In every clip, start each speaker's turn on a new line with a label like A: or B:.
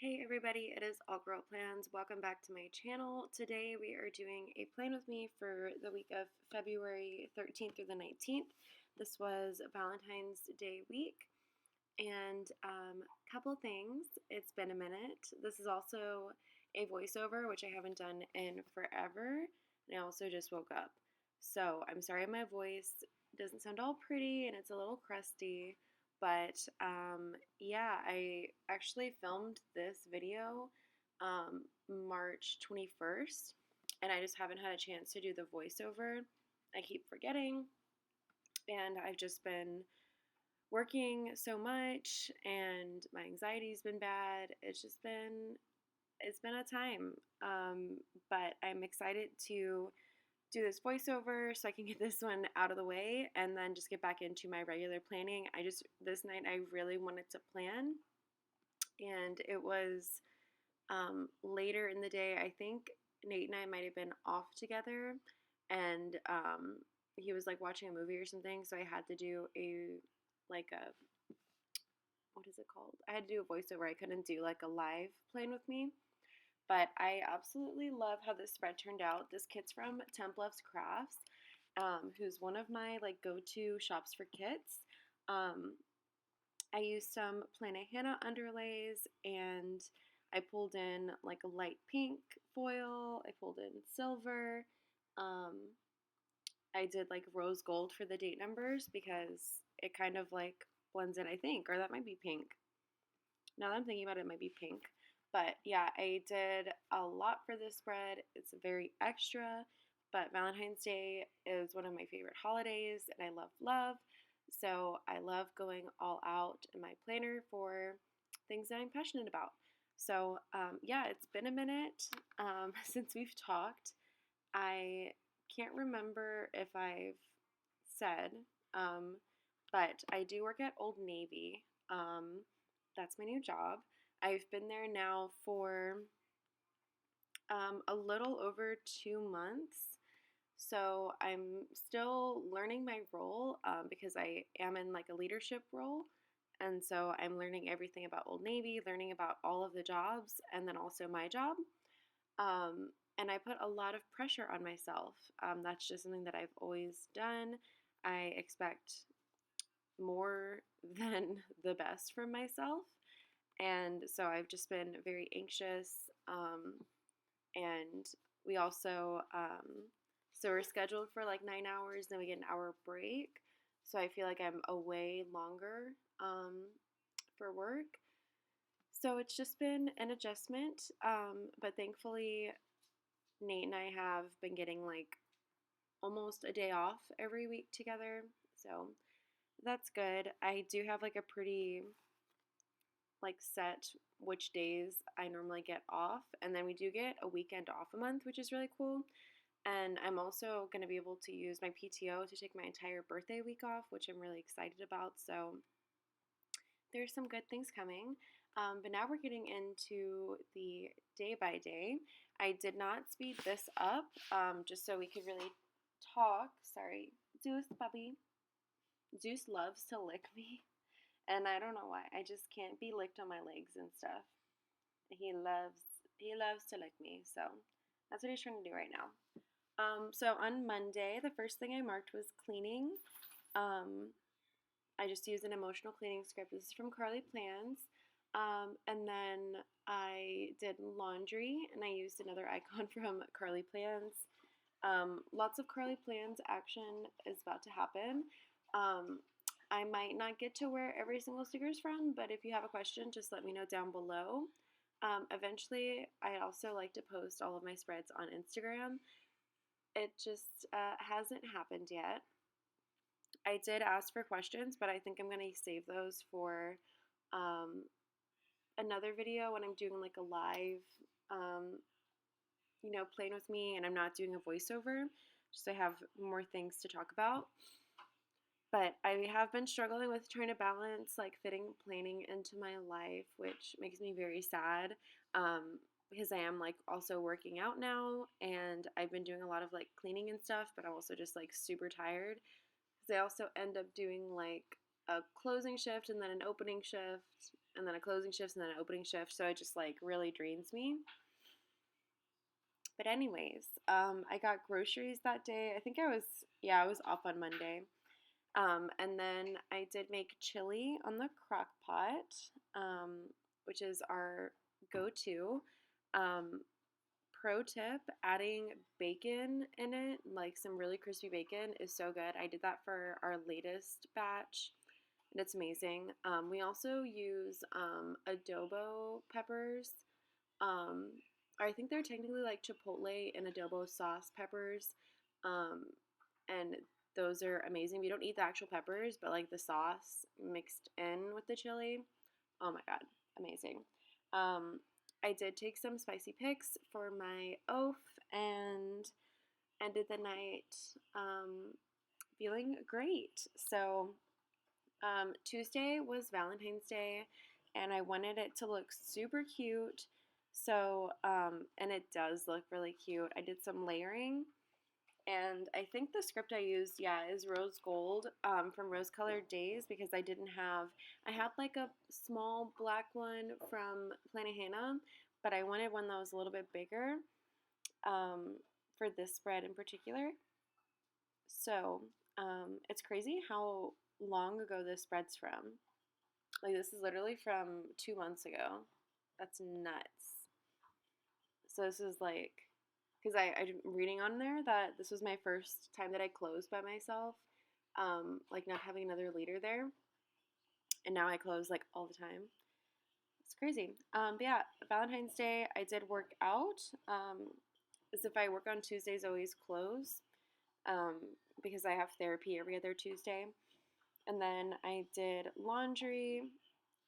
A: Hey everybody, it is All Girl Plans. Welcome back to my channel. Today we are doing a plan with me for the week of February 13th through the 19th. This was Valentine's Day week. And couple things. It's been a minute. This is also a voiceover, which I haven't done in forever. And I also just woke up. So I'm sorry my voice doesn't sound all pretty and it's a little crusty. But yeah, I actually filmed this video March 21st, and I just haven't had a chance to do the voiceover. I keep forgetting, and I've just been working so much, and my anxiety's been bad. It's been a time, but I'm excited to do this voiceover so I can get this one out of the way and then just get back into my regular planning. This night I really wanted to plan, and it was later in the day. I think Nate and I might have been off together, and he was like watching a movie or something, so I had to do like a what is it called? I had to do a voiceover. I couldn't do like a live plan with me. But I absolutely love how this spread turned out. This kit's from Temp Loves Crafts, who's one of my like go-to shops for kits. I used some Planet Hannah underlays, and I pulled in like a light pink foil. I pulled in silver. Um, I did like rose gold for the date numbers because it kind of like blends in, I think, or that might be pink. Now that I'm thinking about it, it might be pink. But yeah, I did a lot for this spread. It's very extra, but Valentine's Day is one of my favorite holidays, and I love. So I love going all out in my planner for things that I'm passionate about. So yeah, it's been a minute since we've talked. I can't remember if I've said, um, but I do work at Old Navy. That's my new job. I've been there now for a little over 2 months. So I'm still learning my role because I am in like a leadership role. And so I'm learning everything about Old Navy, learning about all of the jobs, and then also my job. And I put a lot of pressure on myself. That's just something that I've always done. I expect more than the best from myself. And so I've just been very anxious. And we also, so we're scheduled for like 9 hours, then we get an hour break. So I feel like I'm away longer for work. So it's just been an adjustment. But thankfully, Nate and I have been getting like almost a day off every week together. So that's good. I do have like a pretty like set which days I normally get off, and then we do get a weekend off a month, which is really cool. And I'm also going to be able to use my PTO to take my entire birthday week off, which I'm really excited about. So there's some good things coming. But now we're getting into the day by day. I did not speed this up just so we could really talk. Sorry, Zeus, puppy. Zeus loves to lick me. And I don't know why. I just can't be licked on my legs and stuff. He loves to lick me. So that's what he's trying to do right now. So on Monday, the first thing I marked was cleaning. I just used an emotional cleaning script. This is from Carly Plans. And then I did laundry, and I used another icon from Carly Plans. Lots of Carly Plans action is about to happen. I might not get to where every single sticker is from, but if you have a question, just let me know down below. Eventually, I also like to post all of my spreads on Instagram. It just hasn't happened yet. I did ask for questions, but I think I'm going to save those for another video when I'm doing like a live, playing with me, and I'm not doing a voiceover, just so I have more things to talk about. But I have been struggling with trying to balance like fitting planning into my life, which makes me very sad because I am like also working out now, and I've been doing a lot of like cleaning and stuff, but I'm also just like super tired because I also end up doing like a closing shift and then an opening shift and then a closing shift and then an opening shift, so it just like really drains me. But anyways, I got groceries that day. I was off on Monday. And then I did make chili on the crock pot, which is our go-to. Um, Pro tip, adding bacon in it, like some really crispy bacon, is so good. I did that for our latest batch, and it's amazing. We also use adobo peppers. Um, or I think they're technically like chipotle and adobo sauce peppers. Um, and those are amazing. We don't eat the actual peppers, but like the sauce mixed in with the chili. Oh my god, amazing. Um, I did take some spicy pics for my oaf and ended the night feeling great. So Tuesday was Valentine's Day, and I wanted it to look super cute. So, and it does look really cute. I did some layering, and I think the script I used, is Rose Gold from Rose Colored Days, because I had like a small black one from Planet Hannah, but I wanted one that was a little bit bigger for this spread in particular. So it's crazy how long ago this spread's from. Like, this is literally from 2 months ago. That's nuts. So this is like, because I'm reading on there that this was my first time that I closed by myself, like not having another leader there. And now I close like all the time. It's crazy. But yeah, Valentine's Day, I did work out. As if I work on Tuesdays, I always close um, because I have therapy every other Tuesday. And then I did laundry.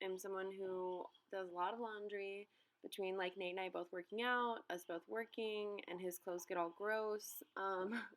A: I'm someone who does a lot of laundry between like Nate and I both working out, us both working, and his clothes get all gross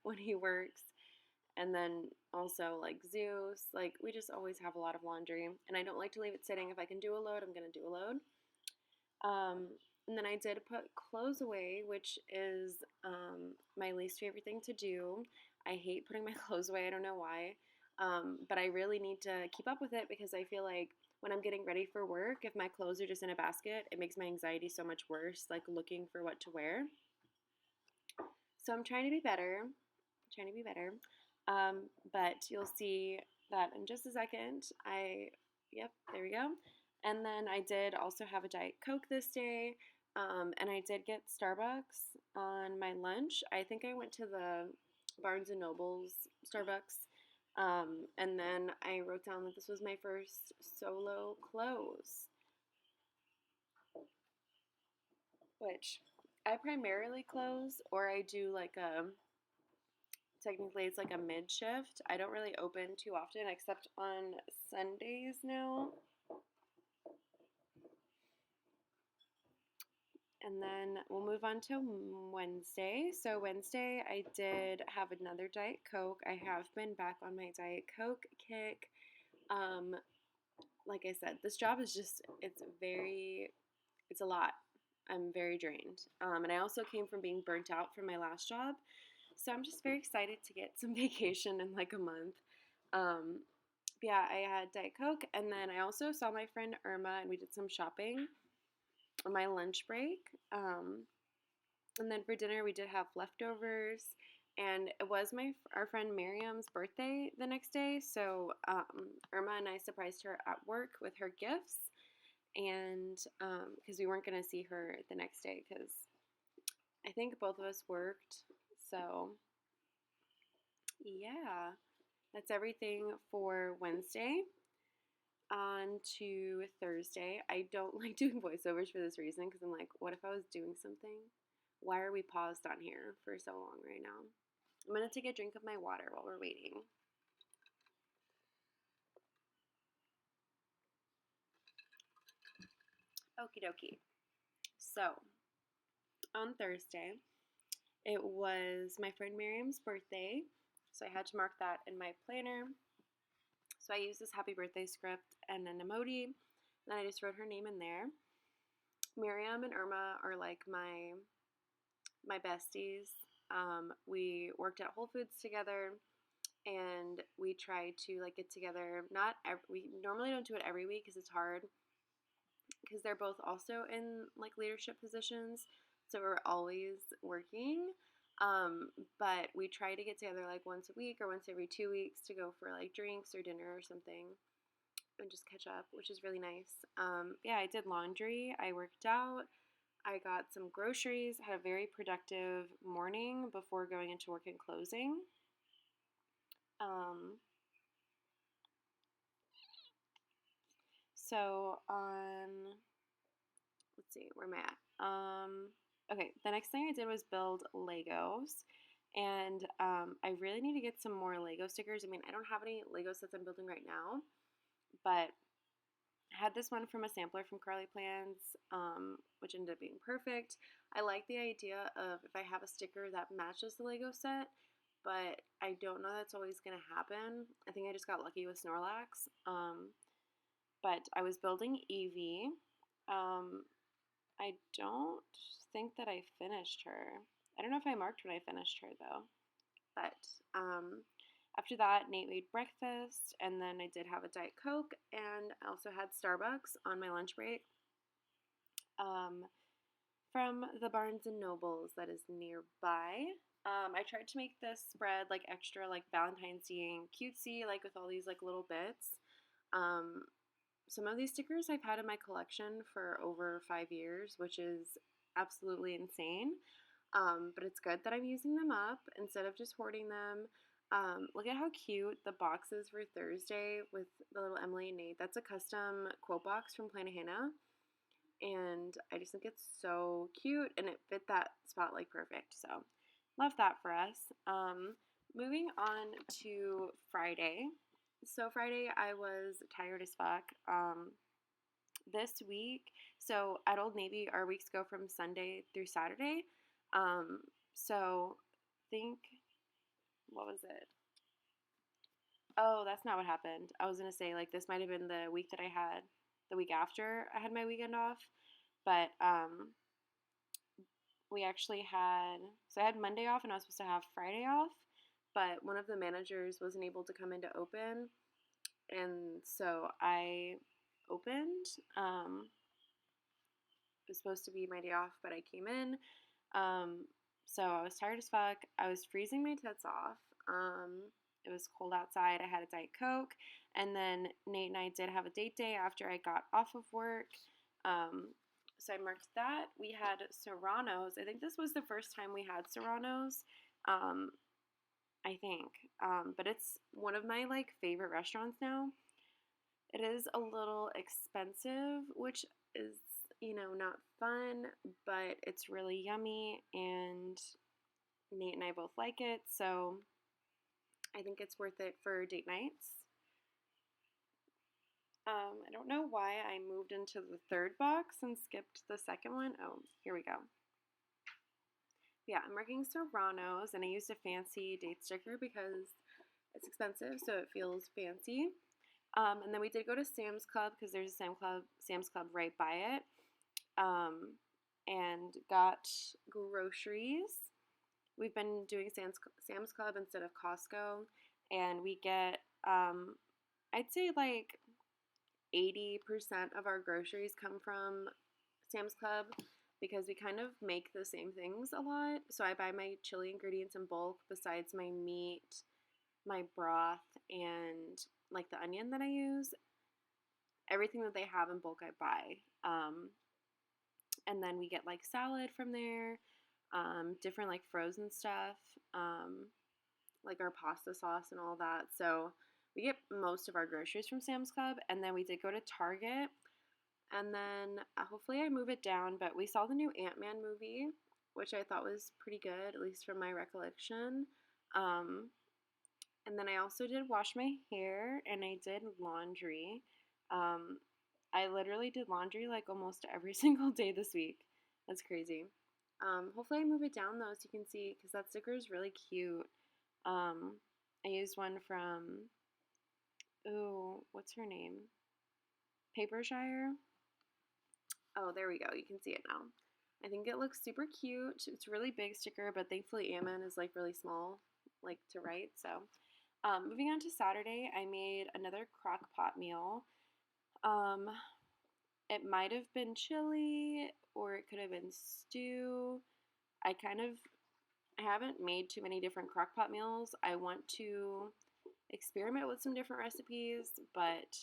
A: when he works. And then also like Zeus, like we just always have a lot of laundry. And I don't like to leave it sitting. If I can do a load, I'm going to do a load. And then I did put clothes away, which is my least favorite thing to do. I hate putting my clothes away. I don't know why. But I really need to keep up with it because I feel like when I'm getting ready for work, if my clothes are just in a basket, it makes my anxiety so much worse, like looking for what to wear. So I'm trying to be better. But you'll see that in just a second. Yep, there we go. And then I did also have a Diet Coke this day. And I did get Starbucks on my lunch. I think I went to the Barnes & Noble's Starbucks. And then I wrote down that this was my first solo close, which I primarily close, or I do like technically it's like a mid shift. I don't really open too often except on Sundays now. And then we'll move on to Wednesday. So Wednesday, I did have another Diet Coke. I have been back on my Diet Coke kick. Like I said, this job is just, it's a lot. I'm very drained. And I also came from being burnt out from my last job. So I'm just very excited to get some vacation in like a month. Yeah, I had Diet Coke. And then I also saw my friend Irma and we did some shopping on my lunch break. And then for dinner, we did have leftovers. And it was our friend Miriam's birthday the next day. So Irma and I surprised her at work with her gifts. And because we weren't going to see her the next day because I think both of us worked. So yeah, that's everything for Wednesday. On to Thursday. I don't like doing voiceovers for this reason because I'm like, what if I was doing something? Why are we paused on here for so long right now? I'm going to take a drink of my water while we're waiting. Okie dokie. So, on Thursday, it was my friend Miriam's birthday, so I had to mark that in my planner. So I used this happy birthday script and an emoji, and then I just wrote her name in there. Miriam and Irma are like my besties. We worked at Whole Foods together, and we try to like get together. We normally don't do it every week because it's hard. because they're both also in like leadership positions, so we're always working. But we try to get together like once a week or once every 2 weeks to go for like drinks or dinner or something and just catch up, which is really nice. Yeah, I did laundry, I worked out, I got some groceries, had a very productive morning before going into work and closing. Um, so on, let's see, where am I at? Okay, the next thing I did was build Legos. And I really need to get some more Lego stickers. I mean, I don't have any Lego sets I'm building right now, but I had this one from a sampler from Carly Plans, which ended up being perfect. I like the idea of if I have a sticker that matches the Lego set, but I don't know that's always going to happen. I think I just got lucky with Snorlax. But I was building Evie. I don't think that I finished her. I don't know if I marked when I finished her though. But after that, Nate made breakfast, and then I did have a Diet Coke, and I also had Starbucks on my lunch break from the Barnes and Nobles that is nearby. I tried to make this spread like extra like Valentine's Day and cutesy, like with all these like little bits. Some of these stickers I've had in my collection for over 5 years, which is absolutely insane. But it's good that I'm using them up instead of just hoarding them. Look at how cute the box is for Thursday with the little Emily and Nate. That's a custom quote box from Planet Hannah. And I just think it's so cute and it fit that spot like perfect. So love that for us. Moving on to Friday. So Friday I was tired as fuck. This week, so at Old Navy, our weeks go from Sunday through Saturday. So think, what was it? Oh, that's not what happened. I was gonna say like this might have been the week that I had the week after I had my weekend off, but we actually had, so I had Monday off and I was supposed to have Friday off, but one of the managers wasn't able to come in to open, and so I opened. It was supposed to be my day off, but I came in. So I was tired as fuck. I was freezing my tits off. It was cold outside. I had a Diet Coke. And then Nate and I did have a date day after I got off of work. So I marked that. We had Serrano's. I think this was the first time we had Serrano's. I think. But it's one of my like favorite restaurants now. It is a little expensive, which is, not fun, but it's really yummy and Nate and I both like it, so I think it's worth it for date nights. I don't know why I moved into the third box and skipped the second one. Oh, here we go. Yeah, I'm marking Serrano's, and I used a fancy date sticker because it's expensive, so it feels fancy. And then we did go to Sam's Club because there's a Sam's Club right by it, and got groceries. We've been doing Sam's Club instead of Costco, and we get, I'd say like 80% of our groceries come from Sam's Club because we kind of make the same things a lot. So I buy my chili ingredients in bulk besides my meat, my broth, and like the onion that I use. Everything that they have in bulk I buy. And then we get like salad from there, different like frozen stuff, like our pasta sauce and all that. So we get most of our groceries from Sam's Club. And then we did go to Target. And then hopefully I move it down, but we saw the new Ant-Man movie, which I thought was pretty good, at least from my recollection. And then I also did wash my hair and I did laundry. I literally did laundry like almost every single day this week. That's crazy. Hopefully I move it down though so you can see because that sticker is really cute. I used one from, ooh, what's her name? Papershire. Oh, there we go. You can see it now. I think it looks super cute. It's a really big sticker, but thankfully Ammon is like really small, like to write. So, moving on to Saturday, I made another crock pot meal. It might have been chili or it could have been stew. I haven't made too many different crock pot meals. I want to experiment with some different recipes, but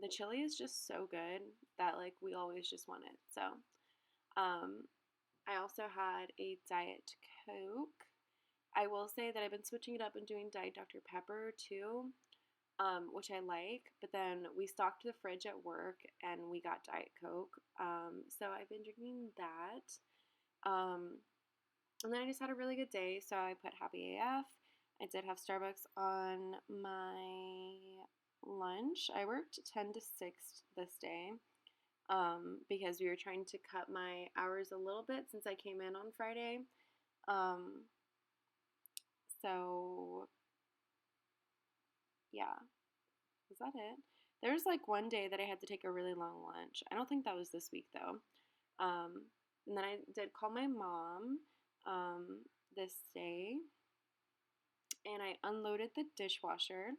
A: the chili is just so good that like we always just want it. So, I also had a Diet Coke. I will say that I've been switching it up and doing Diet Dr. Pepper too, which I like. But then we stocked the fridge at work and we got Diet Coke. So I've been drinking that. And then I just had a really good day. So I put Happy AF. I did have Starbucks on my lunch. I worked 10 to 6 this day because we were trying to cut my hours a little bit since I came in on Friday. So, yeah, was that it? There was like one day that I had to take a really long lunch. I don't think that was this week though. And then I did call my mom this day and I unloaded the dishwasher,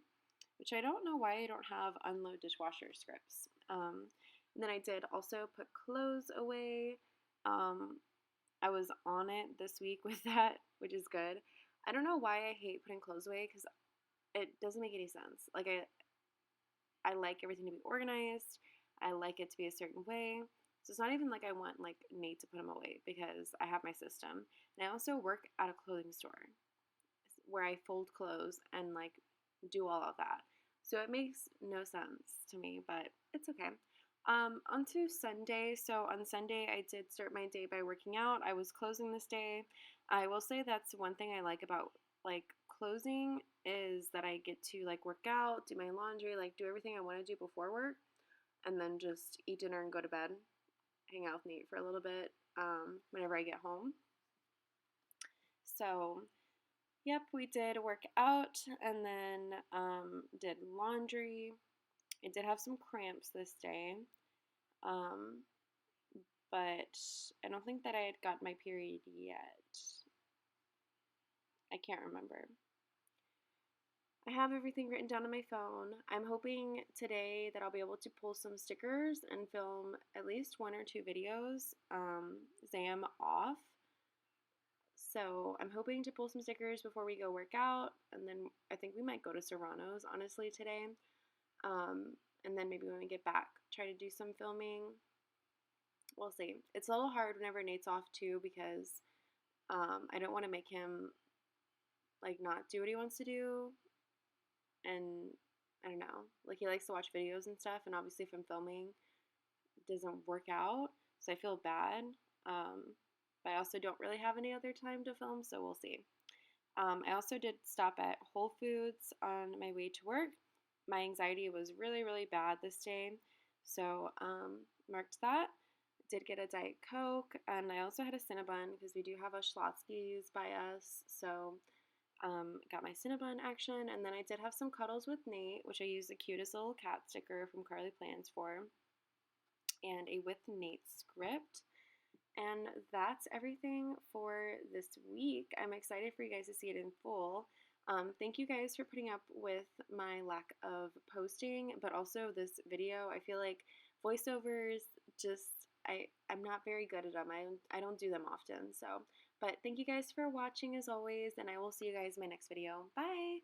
A: which I don't know why I don't have unload dishwasher scripts. And then I did also put clothes away. I was on it this week with that, which is good. I don't know why I hate putting clothes away because it doesn't make any sense. Like I like everything to be organized. I like it to be a certain way. So it's not even like I want like Nate to put them away because I have my system. And I also work at a clothing store where I fold clothes and like do all of that. So it makes no sense to me, but it's okay. On to Sunday. So on Sunday, I did start my day by working out. I was closing this day. I will say that's one thing I like about like closing is that I get to like work out, do my laundry, like do everything I want to do before work, and then just eat dinner and go to bed, hang out with Nate for a little bit whenever I get home. So yep, we did work out and then did laundry. I did have some cramps this day, but I don't think that I had got my period yet. I can't remember. I have everything written down on my phone. I'm hoping today that I'll be able to pull some stickers and film at least 1 or 2 videos. I am off. So I'm hoping to pull some stickers before we go work out. And then I think we might go to Serrano's, honestly, today. And then maybe when we get back, try to do some filming. We'll see. It's a little hard whenever Nate's off, too, because I don't want to make him, like, not do what he wants to do. And I don't know, like he likes to watch videos and stuff, and obviously if I'm filming, it doesn't work out, so I feel bad. But I also don't really have any other time to film, so we'll see. I also did stop at Whole Foods on my way to work. My anxiety was really, really bad this day, so marked that. Did get a Diet Coke, and I also had a Cinnabon because we do have a Schlotzsky's by us, so got my Cinnabon action, and then I did have some cuddles with Nate, which I used the cutest little cat sticker from Carly Plans for, and a with Nate script. And that's everything for this week. I'm excited for you guys to see it in full. Thank you guys for putting up with my lack of posting, but also this video. I feel like voiceovers I'm not very good at them. I don't do them often. So, but thank you guys for watching as always, and I will see you guys in my next video. Bye!